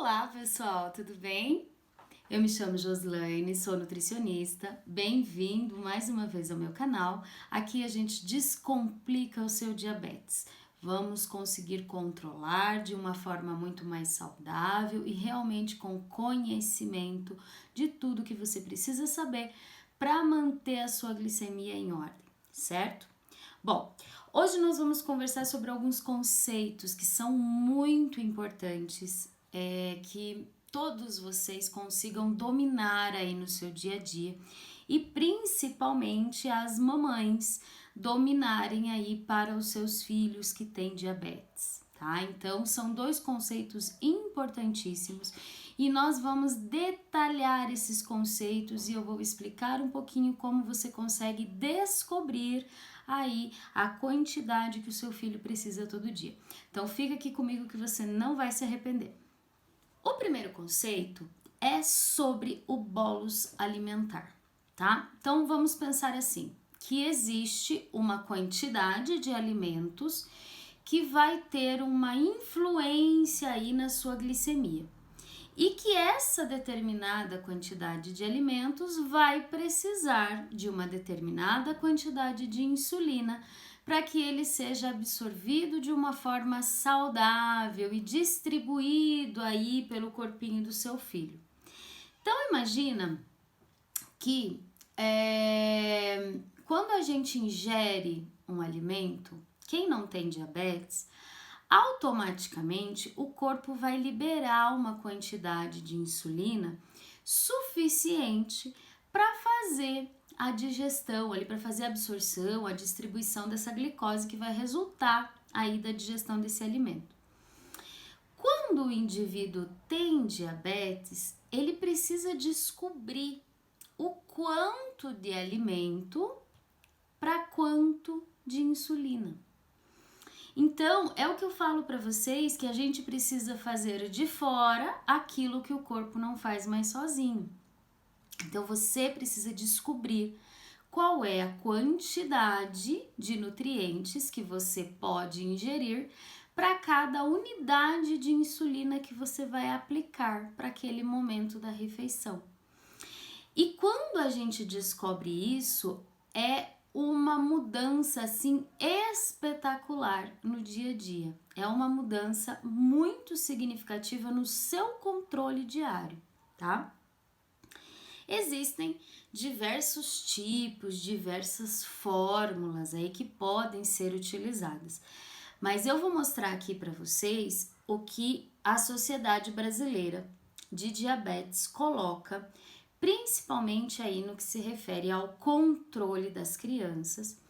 Olá, pessoal, tudo bem? Eu me chamo Joslaine, sou nutricionista. Bem-vindo mais uma vez ao meu canal. Aqui a gente descomplica o seu diabetes. Vamos conseguir controlar de uma forma muito mais saudável e realmente com conhecimento de tudo que você precisa saber para manter a sua glicemia em ordem, certo? Bom, hoje nós vamos conversar sobre alguns conceitos que são muito importantes, que todos vocês consigam dominar aí no seu dia a dia e principalmente as mamães dominarem aí para os seus filhos que têm diabetes, tá? Então são dois conceitos importantíssimos e nós vamos detalhar esses conceitos e eu vou explicar um pouquinho como você consegue descobrir aí a quantidade que o seu filho precisa todo dia. Então fica aqui comigo que você não vai se arrepender. O primeiro conceito é sobre o bolus alimentar, tá? Então vamos pensar assim, que existe uma quantidade de alimentos que vai ter uma influência aí na sua glicemia. E que essa determinada quantidade de alimentos vai precisar de uma determinada quantidade de insulina para que ele seja absorvido de uma forma saudável e distribuído aí pelo corpinho do seu filho. Então imagina que quando a gente ingere um alimento, quem não tem diabetes, automaticamente o corpo vai liberar uma quantidade de insulina suficiente para fazer a digestão, ali para fazer a absorção, a distribuição dessa glicose que vai resultar aí da digestão desse alimento. Quando o indivíduo tem diabetes, ele precisa descobrir o quanto de alimento para quanto de insulina. Então, é o que eu falo para vocês, que a gente precisa fazer de fora aquilo que o corpo não faz mais sozinho. Então, você precisa descobrir qual é a quantidade de nutrientes que você pode ingerir para cada unidade de insulina que você vai aplicar para aquele momento da refeição. E quando a gente descobre isso, é uma mudança assim espetacular no dia a dia. É uma mudança muito significativa no seu controle diário, tá? Existem diversos tipos, diversas fórmulas aí que podem ser utilizadas. Mas eu vou mostrar aqui para vocês o que a Sociedade Brasileira de Diabetes coloca, principalmente aí no que se refere ao controle das crianças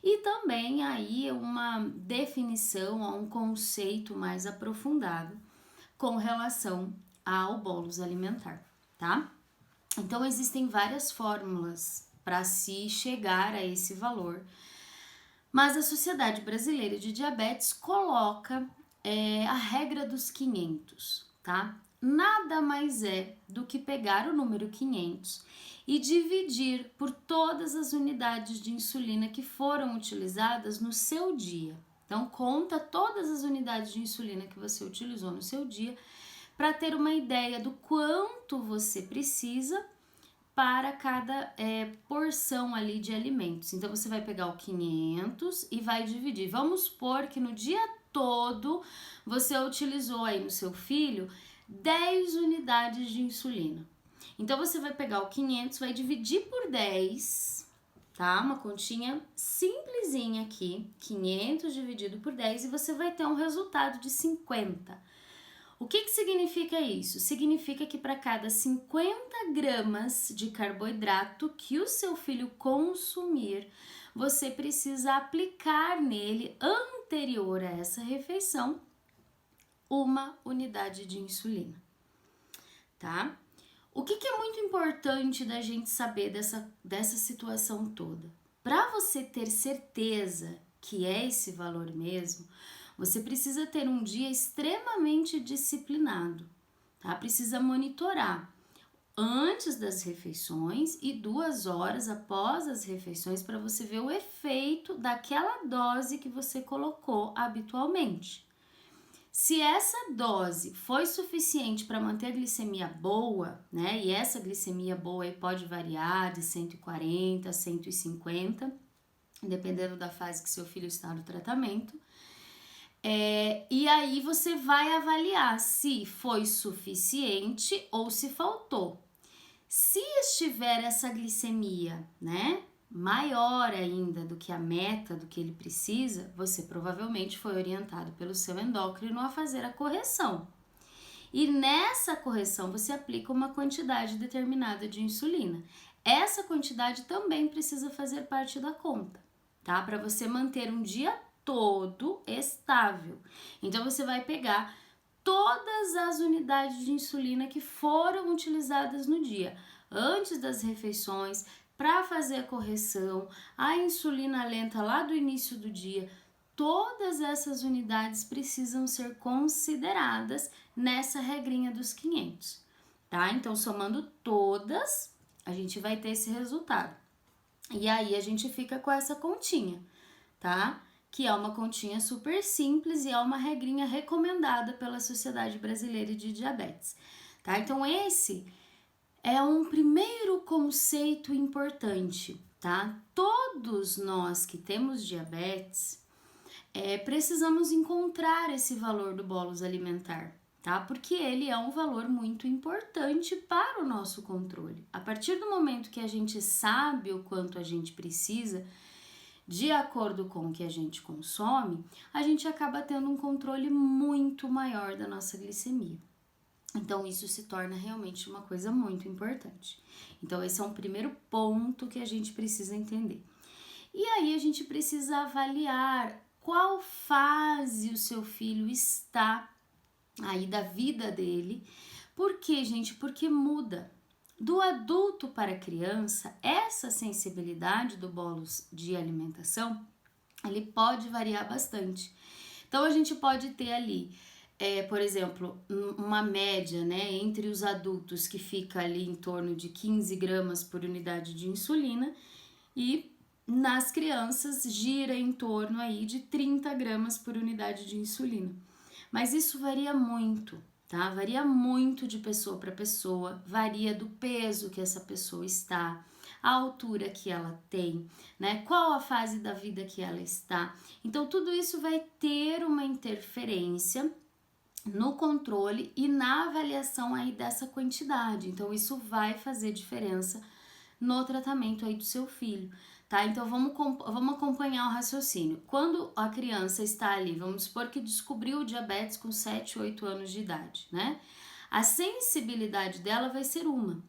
e também aí uma definição, a um conceito mais aprofundado com relação ao bolus alimentar, tá? Então existem várias fórmulas para se chegar a esse valor, mas a Sociedade Brasileira de Diabetes coloca a regra dos 500, tá? Nada mais é do que pegar o número 500 e dividir por todas as unidades de insulina que foram utilizadas no seu dia. Então, conta todas as unidades de insulina que você utilizou no seu dia para ter uma ideia do quanto você precisa para cada porção ali de alimentos. Então, você vai pegar o 500 e vai dividir. Vamos supor que no dia todo você utilizou aí no seu filho 10 unidades de insulina. Então, você vai pegar o 500, vai dividir por 10, tá? Uma continha simplesinha aqui, 500 dividido por 10 e você vai ter um resultado de 50. O que significa isso? Significa que para cada 50 gramas de carboidrato que o seu filho consumir, você precisa aplicar nele, anterior a essa refeição, uma unidade de insulina, tá? O que é muito importante da gente saber dessa situação toda? Para você ter certeza que é esse valor mesmo, você precisa ter um dia extremamente disciplinado, tá? Precisa monitorar antes das refeições e 2 horas após as refeições para você ver o efeito daquela dose que você colocou habitualmente. Se essa dose foi suficiente para manter a glicemia boa, né? E essa glicemia boa aí pode variar de 140 a 150, dependendo da fase que seu filho está no tratamento. E aí você vai avaliar se foi suficiente ou se faltou. Se estiver essa glicemia, né, maior ainda do que a meta, do que ele precisa, você provavelmente foi orientado pelo seu endócrino a fazer a correção. E nessa correção você aplica uma quantidade determinada de insulina. Essa quantidade também precisa fazer parte da conta, tá? Para você manter um dia todo estável. Então você vai pegar todas as unidades de insulina que foram utilizadas no dia, antes das refeições, para fazer a correção, a insulina lenta lá do início do dia. Todas essas unidades precisam ser consideradas nessa regrinha dos 500, tá? Então, somando todas, a gente vai ter esse resultado. E aí, a gente fica com essa continha, tá? Que é uma continha super simples e é uma regrinha recomendada pela Sociedade Brasileira de Diabetes, tá? Então, esse é um primeiro conceito importante, tá? Todos nós que temos diabetes, precisamos encontrar esse valor do bolus alimentar, tá? Porque ele é um valor muito importante para o nosso controle. A partir do momento que a gente sabe o quanto a gente precisa, de acordo com o que a gente consome, a gente acaba tendo um controle muito maior da nossa glicemia. Então, isso se torna realmente uma coisa muito importante. Então, esse é um primeiro ponto que a gente precisa entender. E aí, a gente precisa avaliar qual fase o seu filho está aí da vida dele. Por quê, gente? Porque muda. Do adulto para a criança, essa sensibilidade do bolus de alimentação, ele pode variar bastante. Então, a gente pode ter ali, por exemplo, uma média, né, entre os adultos que fica ali em torno de 15 gramas por unidade de insulina e nas crianças gira em torno aí de 30 gramas por unidade de insulina. Mas isso varia muito, tá? Varia muito de pessoa para pessoa, varia do peso que essa pessoa está, a altura que ela tem, né? Qual a fase da vida que ela está. Então, tudo isso vai ter uma interferência no controle e na avaliação aí dessa quantidade. Então, isso vai fazer diferença no tratamento aí do seu filho, tá? Então, vamos acompanhar o raciocínio. Quando a criança está ali, vamos supor que descobriu o diabetes com 7, 8 anos de idade, né? A sensibilidade dela vai ser uma.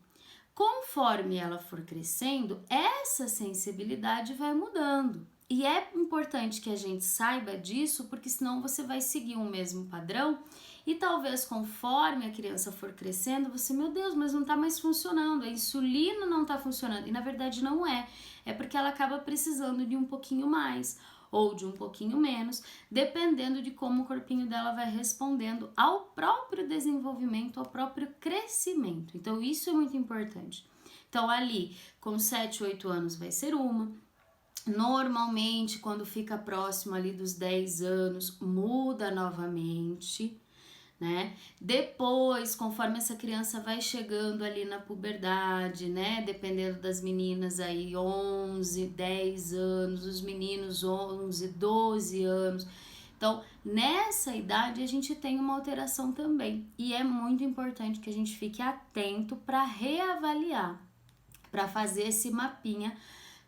Conforme ela for crescendo, essa sensibilidade vai mudando. E é importante que a gente saiba disso, porque senão você vai seguir o mesmo padrão e talvez conforme a criança for crescendo, você, meu Deus, mas não tá mais funcionando, a insulina não tá funcionando. E na verdade não é, é porque ela acaba precisando de um pouquinho mais ou de um pouquinho menos, dependendo de como o corpinho dela vai respondendo ao próprio desenvolvimento, ao próprio crescimento. Então isso é muito importante. Então ali, com 7, 8 anos vai ser uma. Normalmente, quando fica próximo ali dos 10 anos, muda novamente, né? Depois, conforme essa criança vai chegando ali na puberdade, né? Dependendo das meninas aí, 11, 10 anos, os meninos 11, 12 anos. Então, nessa idade a gente tem uma alteração também. E é muito importante que a gente fique atento para reavaliar, para fazer esse mapinha,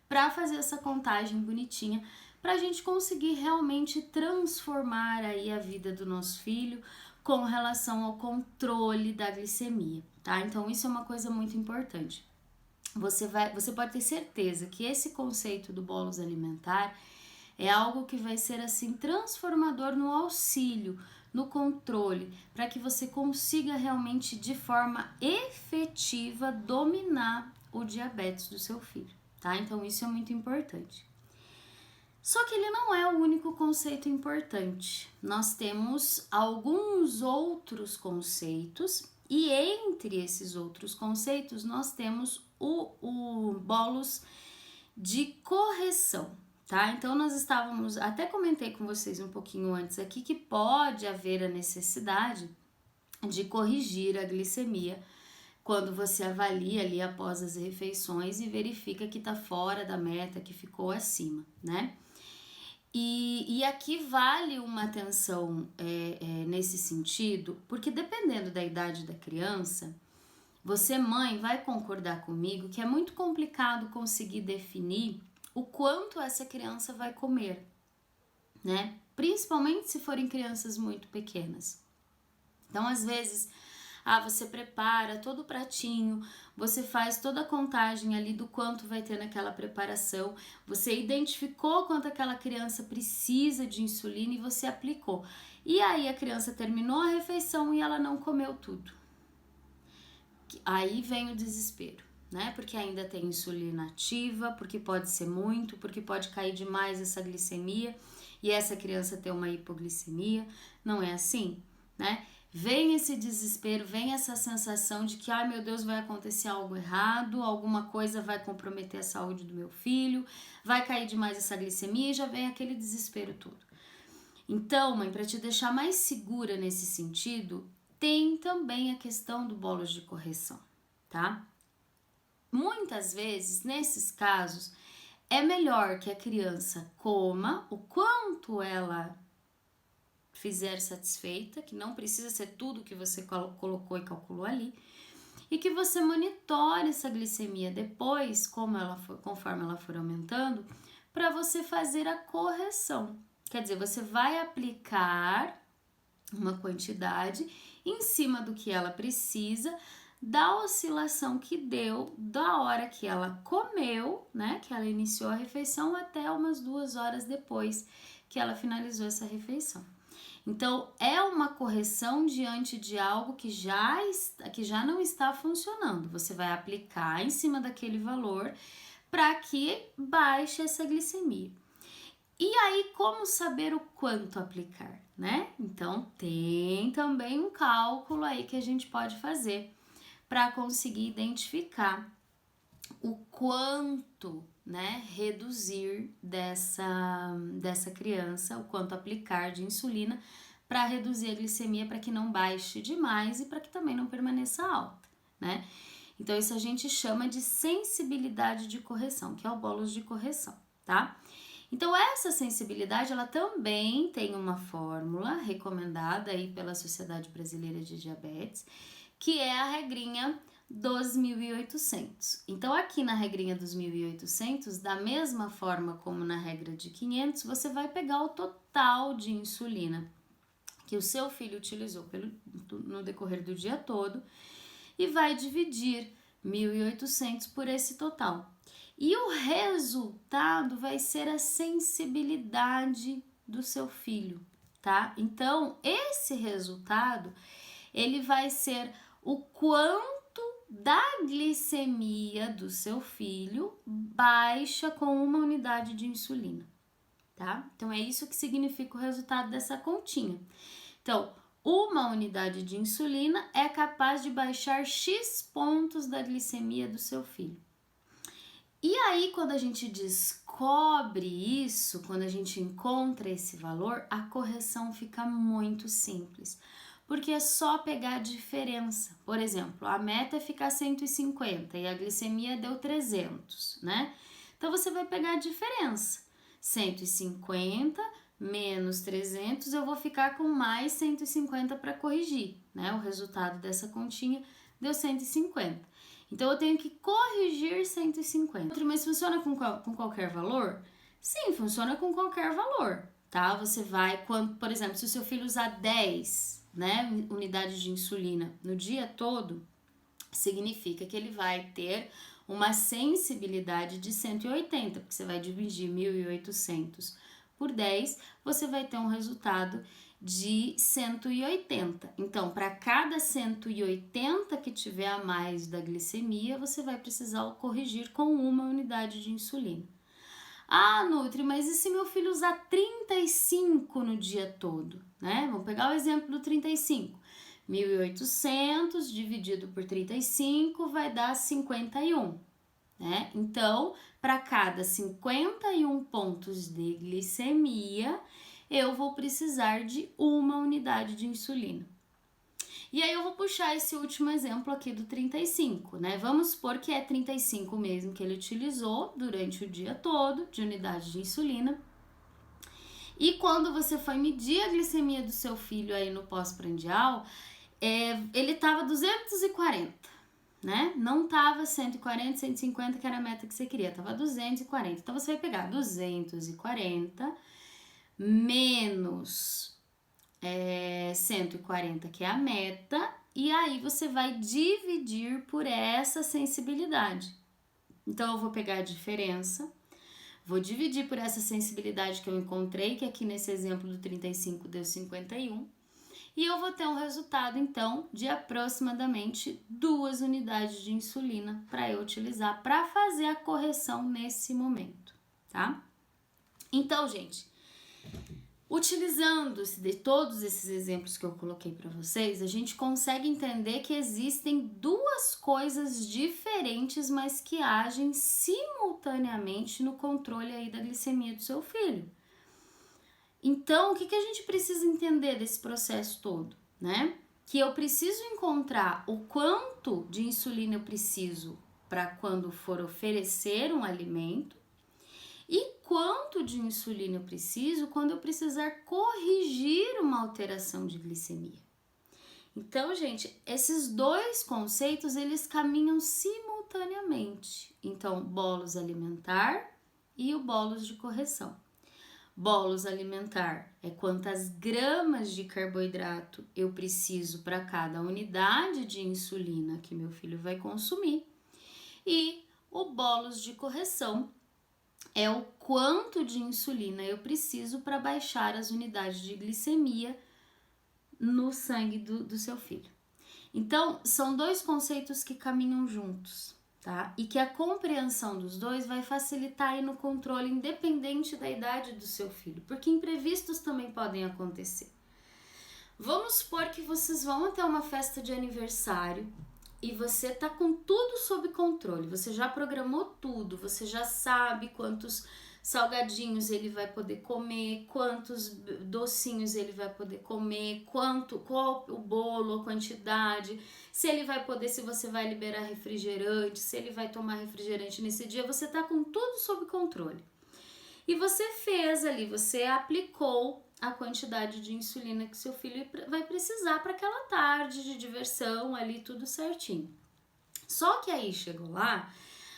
para fazer essa contagem bonitinha, para a gente conseguir realmente transformar aí a vida do nosso filho com relação ao controle da glicemia, tá? Então isso é uma coisa muito importante. Você pode ter certeza que esse conceito do bolus alimentar é algo que vai ser assim transformador no auxílio, no controle, para que você consiga realmente de forma efetiva dominar o diabetes do seu filho, tá? Então isso é muito importante. Só que ele não é o único conceito importante. Nós temos alguns outros conceitos e entre esses outros conceitos nós temos o bolus de correção, tá? Então nós estávamos, até comentei com vocês um pouquinho antes aqui que pode haver a necessidade de corrigir a glicemia quando você avalia ali após as refeições e verifica que tá fora da meta, que ficou acima, né? E aqui vale uma atenção nesse sentido, porque dependendo da idade da criança, você, mãe, vai concordar comigo que é muito complicado conseguir definir o quanto essa criança vai comer, né? Principalmente se forem crianças muito pequenas. Então, às vezes, você prepara todo o pratinho, você faz toda a contagem ali do quanto vai ter naquela preparação, você identificou quanto aquela criança precisa de insulina e você aplicou. E aí a criança terminou a refeição e ela não comeu tudo. Aí vem o desespero, né? Porque ainda tem insulina ativa, porque pode ser muito, porque pode cair demais essa glicemia e essa criança ter uma hipoglicemia. Não é assim, né? Vem esse desespero, vem essa sensação de que, ai meu Deus, vai acontecer algo errado, alguma coisa vai comprometer a saúde do meu filho, vai cair demais essa glicemia e já vem aquele desespero todo. Então, mãe, para te deixar mais segura nesse sentido, tem também a questão do bolos de correção, tá? Muitas vezes, nesses casos, é melhor que a criança coma o quanto ela fizer satisfeita, que não precisa ser tudo que você colocou e calculou ali, e que você monitore essa glicemia depois, conforme ela for aumentando, para você fazer a correção. Quer dizer, você vai aplicar uma quantidade em cima do que ela precisa, da oscilação que deu da hora que ela comeu, né, que ela iniciou a refeição, até umas 2 horas depois que ela finalizou essa refeição. Então, é uma correção diante de algo que já não está funcionando. Você vai aplicar em cima daquele valor para que baixe essa glicemia. E aí, como saber o quanto aplicar, né? Então, tem também um cálculo aí que a gente pode fazer para conseguir identificar o quanto, né, reduzir dessa criança, o quanto aplicar de insulina para reduzir a glicemia, para que não baixe demais e para que também não permaneça alta, né? Então, isso a gente chama de sensibilidade de correção, que é o bolos de correção, tá? Então, essa sensibilidade, ela também tem uma fórmula recomendada aí pela Sociedade Brasileira de Diabetes, que é a regrinha dos 1.800. Então, aqui na regrinha dos 1.800, da mesma forma como na regra de 500, você vai pegar o total de insulina que o seu filho utilizou no decorrer do dia todo e vai dividir 1.800 por esse total. E o resultado vai ser a sensibilidade do seu filho, tá? Então, esse resultado, ele vai ser o quanto da glicemia do seu filho baixa com uma unidade de insulina, tá? Então, é isso que significa o resultado dessa continha. Então, uma unidade de insulina é capaz de baixar X pontos da glicemia do seu filho. E aí, quando a gente descobre isso, quando a gente encontra esse valor, a correção fica muito simples, porque é só pegar a diferença. Por exemplo, a meta é ficar 150 e a glicemia deu 300, né? Então, você vai pegar a diferença. 150 menos 300, eu vou ficar com mais 150 para corrigir, né? O resultado dessa continha deu 150. Então, eu tenho que corrigir 150. Mas funciona com qualquer valor? Sim, funciona com qualquer valor, tá? Você vai, por exemplo, se o seu filho usar 10, né, unidades de insulina no dia todo, significa que ele vai ter uma sensibilidade de 180, porque você vai dividir 1.800 por 10, você vai ter um resultado de 180. Então, para cada 180 que tiver a mais da glicemia, você vai precisar corrigir com uma unidade de insulina. Ah, Nutri, mas e se meu filho usar 35 no dia todo, né? Vamos pegar o exemplo do 35. 1.800 dividido por 35 vai dar 51, né? Então, para cada 51 pontos de glicemia, eu vou precisar de 1 unidade de insulina. E aí eu vou puxar esse último exemplo aqui do 35, né? Vamos supor que é 35 mesmo que ele utilizou durante o dia todo de unidade de insulina. E quando você foi medir a glicemia do seu filho aí no pós-prandial, ele tava 240, né? Não tava 140, 150, que era a meta que você queria, tava 240. Então você vai pegar 240 menos 140, que é a meta, e aí você vai dividir por essa sensibilidade. Então eu vou pegar a diferença, vou dividir por essa sensibilidade que eu encontrei, que aqui nesse exemplo do 35 deu 51, e eu vou ter um resultado, então, de aproximadamente 2 unidades de insulina para eu utilizar para fazer a correção nesse momento, tá? Então, gente, utilizando-se de todos esses exemplos que eu coloquei para vocês, a gente consegue entender que existem duas coisas diferentes, mas que agem simultaneamente no controle aí da glicemia do seu filho. Então, o que a gente precisa entender desse processo todo, né? Que eu preciso encontrar o quanto de insulina eu preciso para quando for oferecer um alimento e quanto de insulina eu preciso quando eu precisar corrigir uma alteração de glicemia. Então, gente, esses dois conceitos, eles caminham simultaneamente. Então, bolos alimentar e o bolos de correção. Bolos alimentar é quantas gramas de carboidrato eu preciso para cada unidade de insulina que meu filho vai consumir. E o bolos de correção é o quanto de insulina eu preciso para baixar as unidades de glicemia no sangue do seu filho. Então, são dois conceitos que caminham juntos, tá? E que a compreensão dos dois vai facilitar aí no controle, independente da idade do seu filho, porque imprevistos também podem acontecer. Vamos supor que vocês vão até uma festa de aniversário e você tá com tudo sob controle, você já programou tudo, você já sabe quantos salgadinhos ele vai poder comer, quantos docinhos ele vai poder comer, qual o bolo, a quantidade, se ele vai poder, se você vai liberar refrigerante, se ele vai tomar refrigerante nesse dia, você tá com tudo sob controle. E você fez ali, você aplicou a quantidade de insulina que seu filho vai precisar para aquela tarde de diversão ali, tudo certinho. Só que aí chegou lá,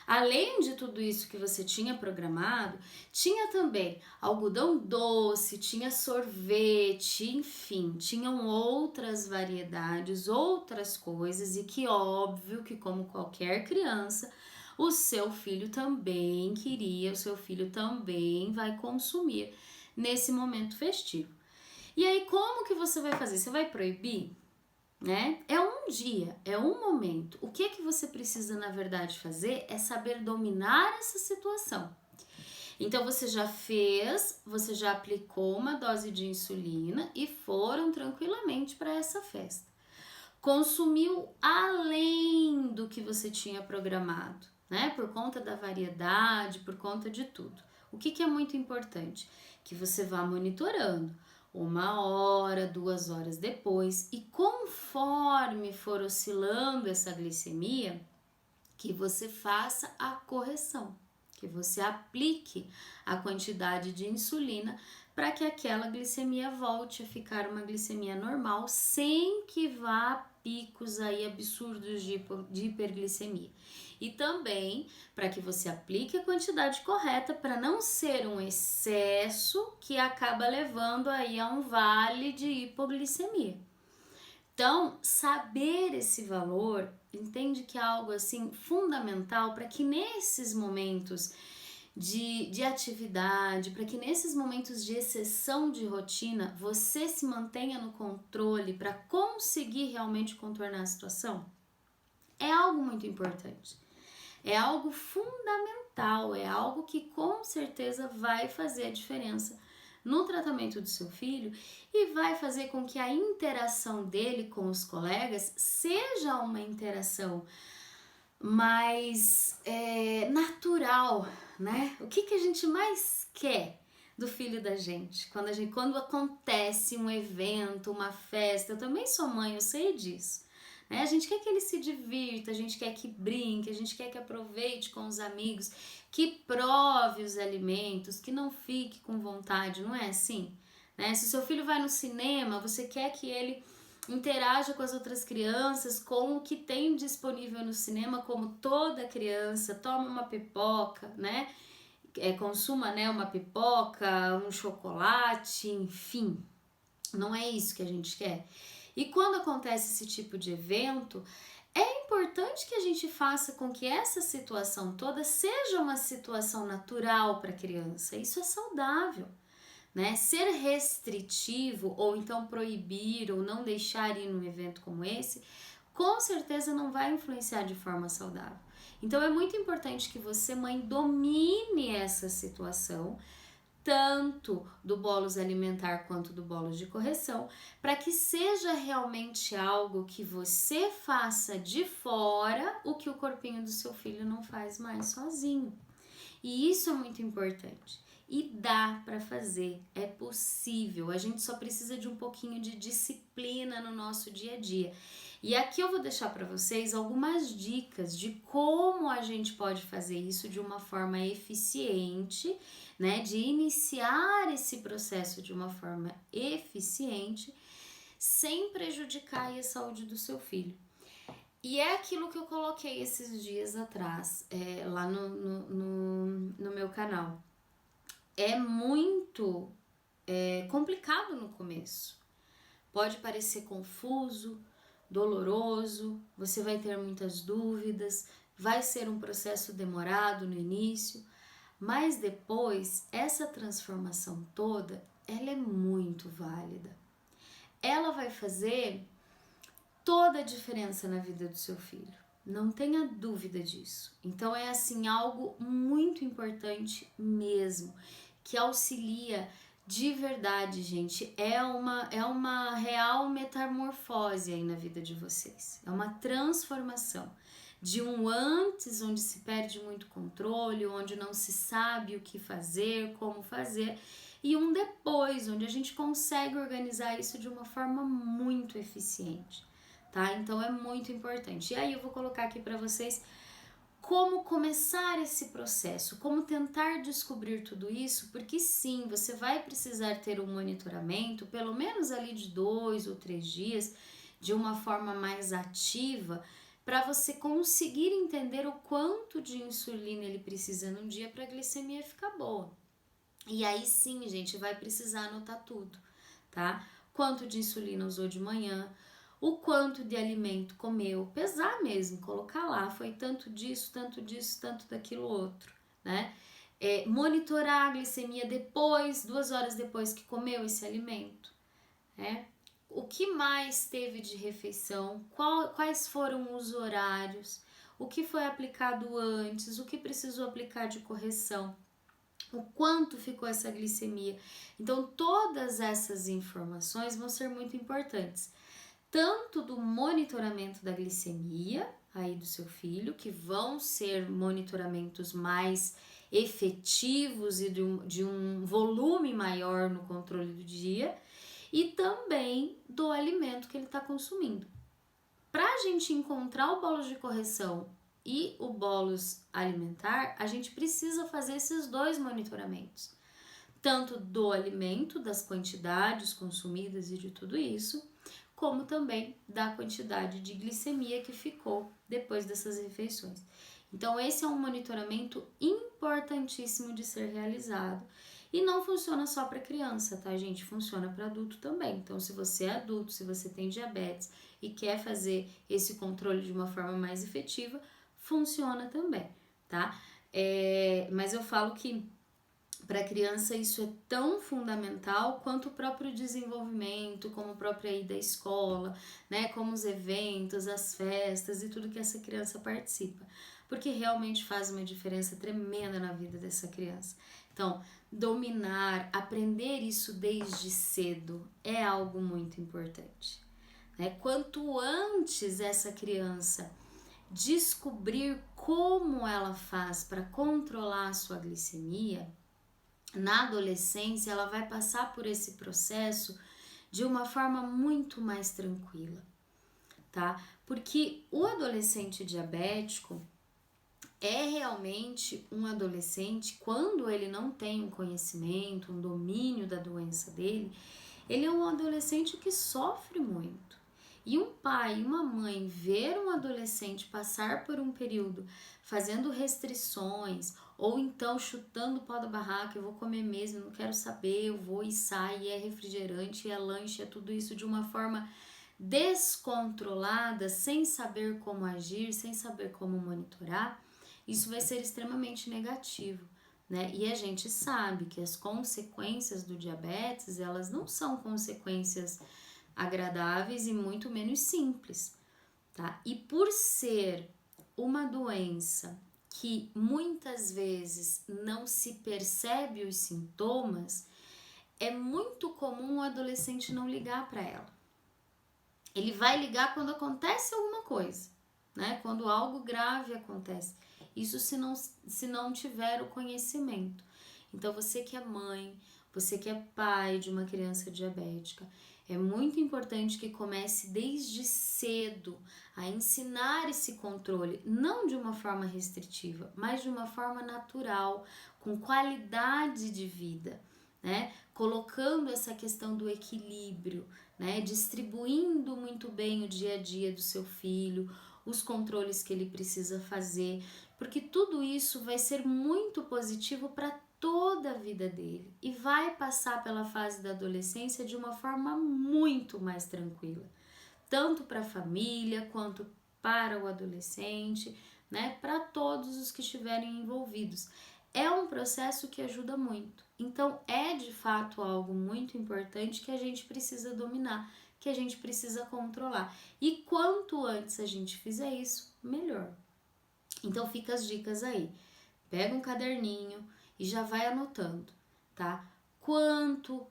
além de tudo isso que você tinha programado, tinha também algodão doce, tinha sorvete, enfim, tinham outras variedades, outras coisas, e que óbvio que, como qualquer criança, o seu filho também queria, o seu filho também vai consumir nesse momento festivo. E aí, como que você vai fazer? Você vai proibir? Né? É um dia, é um momento. O que você precisa, na verdade, fazer é saber dominar essa situação. Então, você já fez, você já aplicou uma dose de insulina e foram tranquilamente para essa festa. Consumiu além do que você tinha programado, né? Por conta da variedade, por conta de tudo. O que é muito importante? Que você vá monitorando. 1 hora, 2 horas depois, e conforme for oscilando essa glicemia, que você faça a correção, que você aplique a quantidade de insulina para que aquela glicemia volte a ficar uma glicemia normal, sem que vá a picos aí absurdos de hiperglicemia. E também para que você aplique a quantidade correta para não ser um excesso que acaba levando aí a um vale de hipoglicemia. Então, saber esse valor, entende que é algo assim fundamental para que nesses momentos de atividade, para que nesses momentos de exceção de rotina, você se mantenha no controle para conseguir realmente contornar a situação. É algo muito importante. É algo fundamental, é algo que com certeza vai fazer a diferença no tratamento do seu filho e vai fazer com que a interação dele com os colegas seja uma interação mais natural, né? O que a gente mais quer do filho da gente? Quando acontece um evento, uma festa, eu também sou mãe, eu sei disso. Né? A gente quer que ele se divirta, a gente quer que brinque, a gente quer que aproveite com os amigos, que prove os alimentos, que não fique com vontade, não é assim? Né? Se o seu filho vai no cinema, você quer que ele interaja com as outras crianças, com o que tem disponível no cinema, como toda criança, toma uma pipoca, né? Consuma, né, uma pipoca, um chocolate, enfim. Não é isso que a gente quer. E quando acontece esse tipo de evento, é importante que a gente faça com que essa situação toda seja uma situação natural para a criança. Isso é saudável. Né? Ser restritivo ou então proibir ou não deixar ir num evento como esse, com certeza não vai influenciar de forma saudável. Então é muito importante que você, mãe, domine essa situação, tanto do bolos alimentar quanto do bolos de correção, para que seja realmente algo que você faça de fora o que o corpinho do seu filho não faz mais sozinho. E isso é muito importante. E dá para fazer, é possível. A gente só precisa de um pouquinho de disciplina no nosso dia a dia. E aqui eu vou deixar para vocês algumas dicas de como a gente pode fazer isso de uma forma eficiente, né? De iniciar esse processo de uma forma eficiente, sem prejudicar a saúde do seu filho. E é aquilo que eu coloquei esses dias atrás, lá no meu canal. É muito complicado no começo. Pode parecer confuso, doloroso, você vai ter muitas dúvidas, vai ser um processo demorado no início, mas depois essa transformação toda, ela é muito válida. Ela vai fazer toda a diferença na vida do seu filho. Não tenha dúvida disso. Então é assim algo muito importante mesmo, que auxilia de verdade, gente. É uma real metamorfose aí na vida de vocês. É uma transformação de um antes onde se perde muito controle, onde não se sabe o que fazer, como fazer, e um depois onde a gente consegue organizar isso de uma forma muito eficiente. Tá? Então é muito importante. E aí eu vou colocar aqui para vocês como começar esse processo, como tentar descobrir tudo isso, porque sim, você vai precisar ter um monitoramento, pelo menos ali de 2 ou 3 dias, de uma forma mais ativa, para você conseguir entender o quanto de insulina ele precisa num dia para a glicemia ficar boa. E aí sim, gente, vai precisar anotar tudo, tá? Quanto de insulina usou de manhã, o quanto de alimento comeu, pesar mesmo, colocar lá, foi tanto disso, tanto daquilo outro, né? Monitorar a glicemia depois, 2 horas depois que comeu esse alimento, né? O que mais teve de refeição, quais foram os horários, o que foi aplicado antes, o que precisou aplicar de correção, o quanto ficou essa glicemia. Então, todas essas informações vão ser muito importantes, tanto do monitoramento da glicemia aí do seu filho, que vão ser monitoramentos mais efetivos e de um volume maior no controle do dia, e também do alimento que ele está consumindo. Para a gente encontrar o bolos de correção e o bolos alimentar, a gente precisa fazer esses 2 monitoramentos, tanto do alimento, das quantidades consumidas e de tudo isso, como também da quantidade de glicemia que ficou depois dessas refeições. Então esse é um monitoramento importantíssimo de ser realizado. E não funciona só para criança, tá, gente? Funciona para adulto também. Então, se você é adulto, se você tem diabetes e quer fazer esse controle de uma forma mais efetiva, funciona também, tá? Mas eu falo que para a criança isso é tão fundamental quanto o próprio desenvolvimento, como a própria ida à escola, né? Como os eventos, as festas e tudo que essa criança participa. Porque realmente faz uma diferença tremenda na vida dessa criança. Então, dominar, aprender isso desde cedo é algo muito importante, né? Quanto antes essa criança descobrir como ela faz para controlar a sua glicemia, na adolescência ela vai passar por esse processo de uma forma muito mais tranquila, tá? Porque o adolescente diabético é realmente um adolescente, quando ele não tem um conhecimento, um domínio da doença dele, ele é um adolescente que sofre muito. E um pai e uma mãe ver um adolescente passar por um período fazendo restrições, ou então chutando o pau da barraca, eu vou comer mesmo, não quero saber, eu vou e saio, e é refrigerante, e é lanche, é tudo isso de uma forma descontrolada, sem saber como agir, sem saber como monitorar, isso vai ser extremamente negativo, né? E a gente sabe que as consequências do diabetes, elas não são consequências agradáveis e muito menos simples, tá? E por ser uma doença que muitas vezes não se percebe os sintomas, é muito comum o adolescente não ligar para ela. Ele vai ligar quando acontece alguma coisa, né? Quando algo grave acontece. Isso se não tiver o conhecimento. Então, você que é mãe, você que é pai de uma criança diabética, é muito importante que comece desde cedo a ensinar esse controle, não de uma forma restritiva, mas de uma forma natural, com qualidade de vida, né? Colocando essa questão do equilíbrio, né? Distribuindo muito bem o dia a dia do seu filho, os controles que ele precisa fazer, porque tudo isso vai ser muito positivo para toda a vida dele e vai passar pela fase da adolescência de uma forma muito mais tranquila, tanto para a família quanto para o adolescente, né? Para todos os que estiverem envolvidos. É um processo que ajuda muito. Então, é de fato algo muito importante que a gente precisa dominar, que a gente precisa controlar. E quanto antes a gente fizer isso, melhor. Então, fica as dicas aí. Pega um caderninho e já vai anotando, tá? Quanto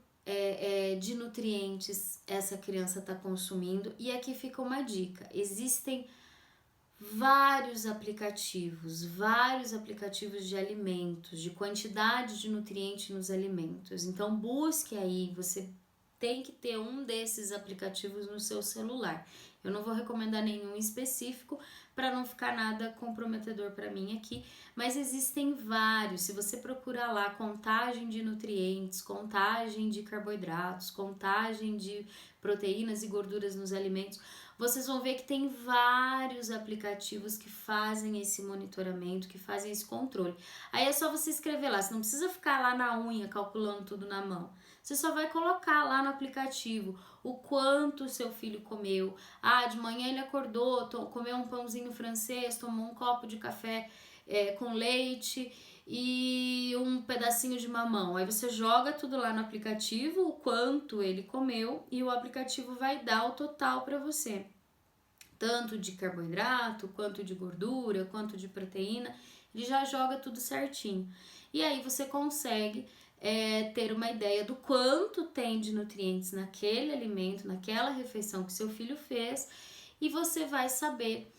de nutrientes essa criança está consumindo. E aqui fica uma dica: existem vários aplicativos de alimentos, de quantidade de nutrientes nos alimentos. Então busque aí, você tem que ter um desses aplicativos no seu celular. Eu não vou recomendar nenhum específico para não ficar nada comprometedor para mim aqui, mas existem vários. Se você procurar lá contagem de nutrientes, contagem de carboidratos, contagem de proteínas e gorduras nos alimentos, vocês vão ver que tem vários aplicativos que fazem esse monitoramento, que fazem esse controle. Aí é só você escrever lá, você não precisa ficar lá na unha calculando tudo na mão. Você só vai colocar lá no aplicativo o quanto o seu filho comeu. Ah, de manhã ele acordou, comeu um pãozinho francês, tomou um copo de café com leite e um pedacinho de mamão. Aí você joga tudo lá no aplicativo, o quanto ele comeu, e o aplicativo vai dar o total para você. Tanto de carboidrato, quanto de gordura, quanto de proteína, ele já joga tudo certinho. E aí você consegue ter uma ideia do quanto tem de nutrientes naquele alimento, naquela refeição que seu filho fez, e você vai saber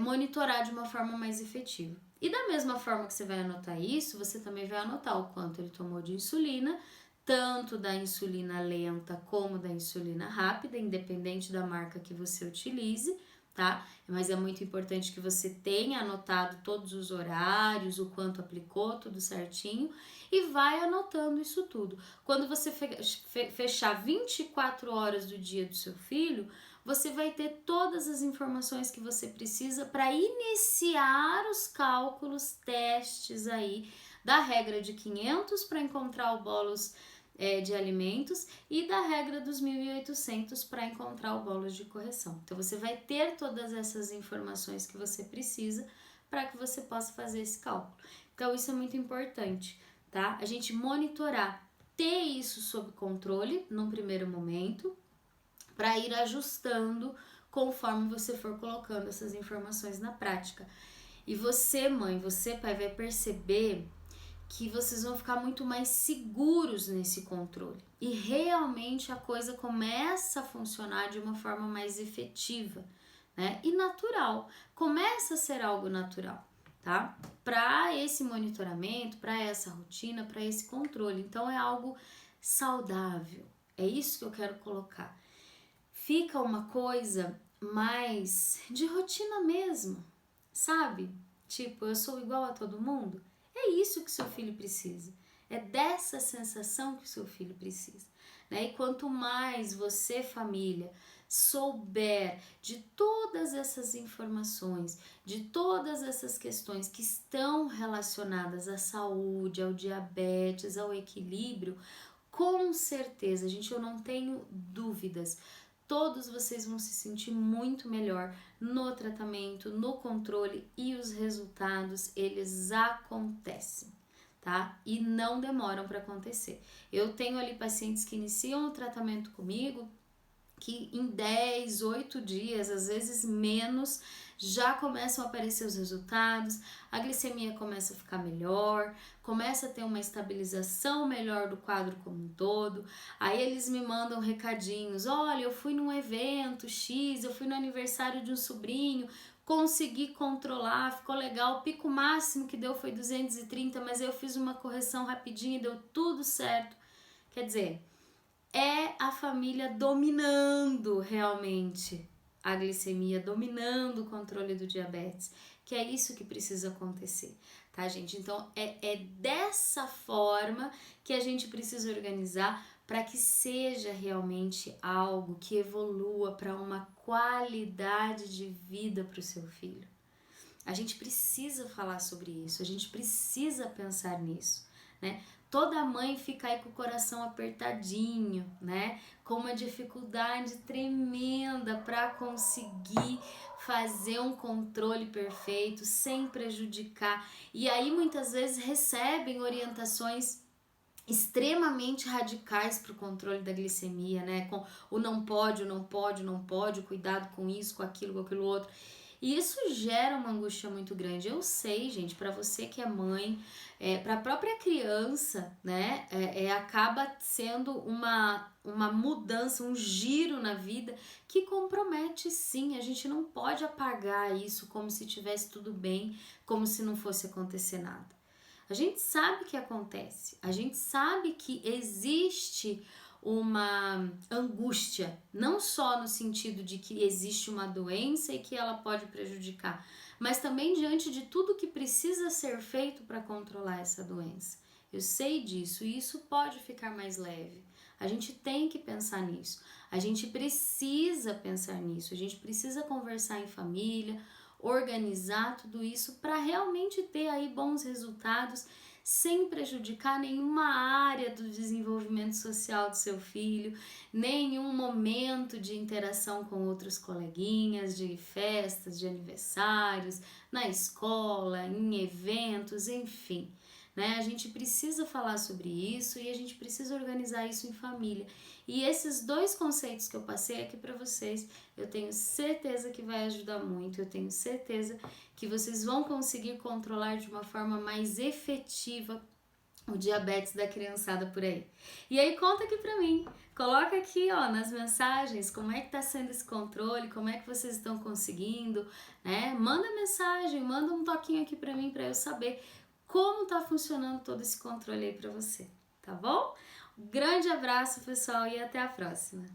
monitorar de uma forma mais efetiva. E da mesma forma que você vai anotar isso, você também vai anotar o quanto ele tomou de insulina, tanto da insulina lenta como da insulina rápida, independente da marca que você utilize, tá? Mas é muito importante que você tenha anotado todos os horários, o quanto aplicou, tudo certinho, e vai anotando isso tudo. Quando você fechar 24 horas do dia do seu filho, você vai ter todas as informações que você precisa para iniciar os cálculos, testes aí da regra de 500 para encontrar o bolus de alimentos e da regra dos 1.800 para encontrar o bolus de correção. Então, você vai ter todas essas informações que você precisa para que você possa fazer esse cálculo. Então, isso é muito importante, tá? A gente monitorar, ter isso sob controle num primeiro momento, para ir ajustando conforme você for colocando essas informações na prática. E você, mãe, você, pai, vai perceber que vocês vão ficar muito mais seguros nesse controle. E realmente a coisa começa a funcionar de uma forma mais efetiva, né? E natural. Começa a ser algo natural, tá? Para esse monitoramento, para essa rotina, para esse controle. Então é algo saudável. É isso que eu quero colocar. Fica uma coisa mais de rotina mesmo, sabe? Tipo, eu sou igual a todo mundo. É isso que seu filho precisa. É dessa sensação que seu filho precisa, né? E quanto mais você, família, souber de todas essas informações, de todas essas questões que estão relacionadas à saúde, ao diabetes, ao equilíbrio, com certeza, gente, eu não tenho dúvidas, todos vocês vão se sentir muito melhor no tratamento, no controle, e os resultados, eles acontecem, tá? E não demoram para acontecer. Eu tenho ali pacientes que iniciam o tratamento comigo, que em 10, 8 dias, às vezes menos, já começam a aparecer os resultados, a glicemia começa a ficar melhor, começa a ter uma estabilização melhor do quadro como um todo. Aí eles me mandam recadinhos: olha, eu fui num evento X, eu fui no aniversário de um sobrinho, consegui controlar, ficou legal, o pico máximo que deu foi 230, mas eu fiz uma correção rapidinha e deu tudo certo. Quer dizer, é a família dominando realmente a glicemia, dominando o controle do diabetes, que é isso que precisa acontecer, tá, gente? Então, é dessa forma que a gente precisa organizar para que seja realmente algo que evolua para uma qualidade de vida para o seu filho. A gente precisa falar sobre isso, a gente precisa pensar nisso, né? Toda mãe fica aí com o coração apertadinho, né? Com uma dificuldade tremenda para conseguir fazer um controle perfeito sem prejudicar. E aí muitas vezes recebem orientações extremamente radicais para o controle da glicemia, né? Com o não pode, o não pode, o não pode, o cuidado com isso, com aquilo outro. E isso gera uma angústia muito grande. Eu sei, gente, para você que é mãe, para a própria criança, né, acaba sendo uma mudança, um giro na vida que compromete, sim. A gente não pode apagar isso como se tivesse tudo bem, como se não fosse acontecer nada. A gente sabe que acontece, a gente sabe que existe uma angústia, não só no sentido de que existe uma doença e que ela pode prejudicar, mas também diante de tudo que precisa ser feito para controlar essa doença. Eu sei disso e isso pode ficar mais leve. A gente tem que pensar nisso, a gente precisa pensar nisso, a gente precisa conversar em família, organizar tudo isso para realmente ter aí bons resultados sem prejudicar nenhuma área do desenvolvimento social do seu filho, nenhum momento de interação com outros coleguinhas, de festas, de aniversários, na escola, em eventos, enfim. Né? A gente precisa falar sobre isso e a gente precisa organizar isso em família. E esses dois conceitos que eu passei aqui para vocês, eu tenho certeza que vai ajudar muito, eu tenho certeza que vocês vão conseguir controlar de uma forma mais efetiva o diabetes da criançada por aí. E aí conta aqui pra mim, coloca aqui, ó, nas mensagens como é que tá sendo esse controle, como é que vocês estão conseguindo, né? Manda mensagem, manda um toquinho aqui pra mim, pra eu saber como tá funcionando todo esse controle aí pra você, tá bom? Um grande abraço, pessoal, e até a próxima!